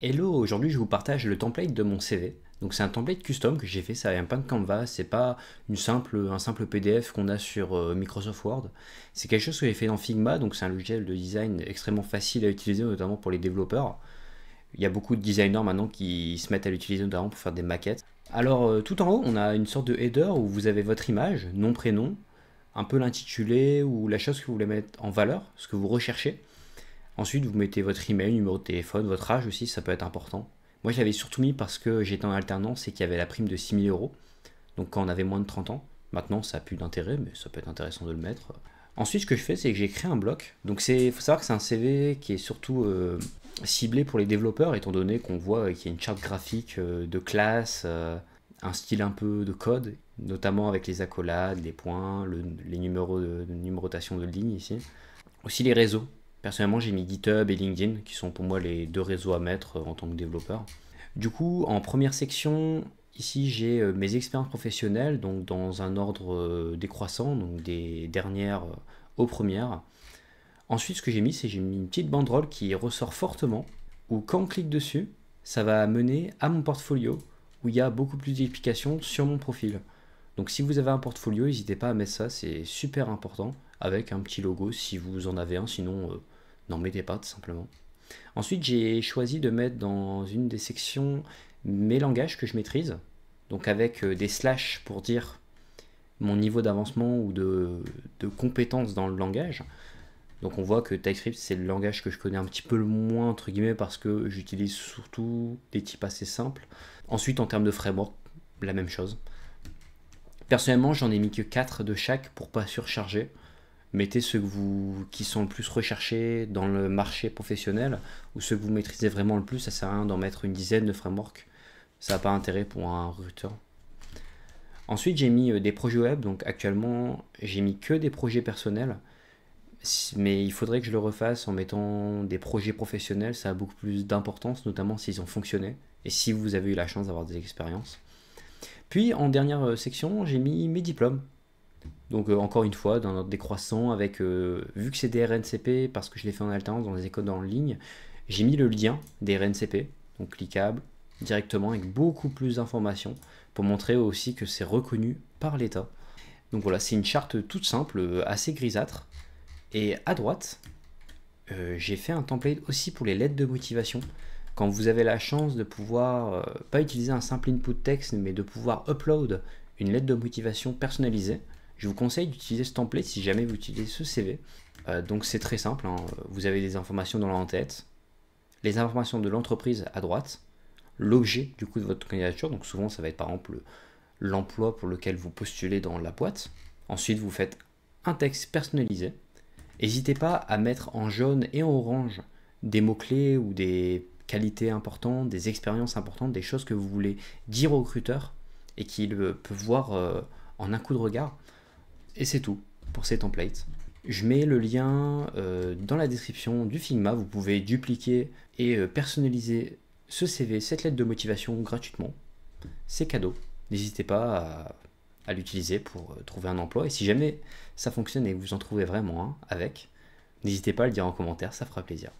Hello, aujourd'hui je vous partage le template de mon CV. Donc c'est un template custom que j'ai fait, ça vient pas de Canva, c'est pas un simple PDF qu'on a sur Microsoft Word. C'est quelque chose que j'ai fait dans Figma, donc c'est un logiciel de design extrêmement facile à utiliser, notamment pour les développeurs. Il y a beaucoup de designers maintenant qui se mettent à l'utiliser notamment pour faire des maquettes. Alors tout en haut, on a une sorte de header où vous avez votre image, nom, prénom, un peu l'intitulé ou la chose que vous voulez mettre en valeur, ce que vous recherchez. Ensuite, vous mettez votre email, numéro de téléphone, votre âge aussi, ça peut être important. Moi, je l'avais surtout mis parce que j'étais en alternance et qu'il y avait la prime de 6 000 euros. Donc, quand on avait moins de 30 ans, maintenant, ça n'a plus d'intérêt, mais ça peut être intéressant de le mettre. Ensuite, ce que je fais, c'est que j'ai créé un bloc. Donc, il faut savoir que c'est un CV qui est surtout ciblé pour les développeurs, étant donné qu'on voit qu'il y a une charte graphique de classe, un style un peu de code, notamment avec les accolades, les points, les numéros de numérotation de ligne ici. Aussi les réseaux. Personnellement, j'ai mis GitHub et LinkedIn, qui sont pour moi les deux réseaux à mettre en tant que développeur. Du coup, en première section, ici j'ai mes expériences professionnelles, donc dans un ordre décroissant, donc des dernières aux premières. Ensuite, ce que j'ai mis, c'est j'ai mis une petite banderole qui ressort fortement, où quand on clique dessus, ça va mener à mon portfolio, où il y a beaucoup plus d'explications sur mon profil. Donc si vous avez un portfolio, n'hésitez pas à mettre ça, c'est super important, avec un petit logo si vous en avez un, sinon n'en mettez pas tout simplement. Ensuite, j'ai choisi de mettre dans une des sections mes langages que je maîtrise, donc avec des slash pour dire mon niveau d'avancement ou de compétence dans le langage. Donc on voit que TypeScript c'est le langage que je connais un petit peu le moins entre guillemets parce que j'utilise surtout des types assez simples. Ensuite en termes de framework, la même chose. Personnellement j'en ai mis que 4 de chaque pour pas surcharger. Mettez ceux qui sont le plus recherchés dans le marché professionnel ou ceux que vous maîtrisez vraiment le plus, ça sert à rien d'en mettre une dizaine de frameworks. Ça n'a pas intérêt pour un recruteur. Ensuite j'ai mis des projets web, donc actuellement j'ai mis que des projets personnels. Mais il faudrait que je le refasse en mettant des projets professionnels, ça a beaucoup plus d'importance, notamment s'ils ont fonctionné et si vous avez eu la chance d'avoir des expériences. Puis en dernière section, j'ai mis mes diplômes. Donc encore une fois, dans notre décroissant, vu que c'est des RNCP, parce que je l'ai fait en alternance dans les écoles en ligne, j'ai mis le lien des RNCP, donc cliquable, directement avec beaucoup plus d'informations, pour montrer aussi que c'est reconnu par l'État. Donc voilà, c'est une charte toute simple, assez grisâtre. Et à droite, j'ai fait un template aussi pour les lettres de motivation. Quand vous avez la chance de pouvoir, pas utiliser un simple input texte, mais de pouvoir upload une lettre de motivation personnalisée, je vous conseille d'utiliser ce template si jamais vous utilisez ce CV. Donc c'est très simple, hein. Vous avez des informations dans l'en-tête, les informations de l'entreprise à droite, l'objet du coup de votre candidature, donc souvent ça va être par exemple l'emploi pour lequel vous postulez dans la boîte. Ensuite vous faites un texte personnalisé. N'hésitez pas à mettre en jaune et en orange des mots-clés ou des qualités importantes, des expériences importantes, des choses que vous voulez dire au recruteur et qu'il peut voir en un coup de regard. Et c'est tout pour ces templates. Je mets le lien dans la description du Figma. Vous pouvez dupliquer et personnaliser ce CV, cette lettre de motivation gratuitement. C'est cadeau. N'hésitez pas à l'utiliser pour trouver un emploi. Et si jamais ça fonctionne et que vous en trouvez vraiment un avec, n'hésitez pas à le dire en commentaire, ça fera plaisir.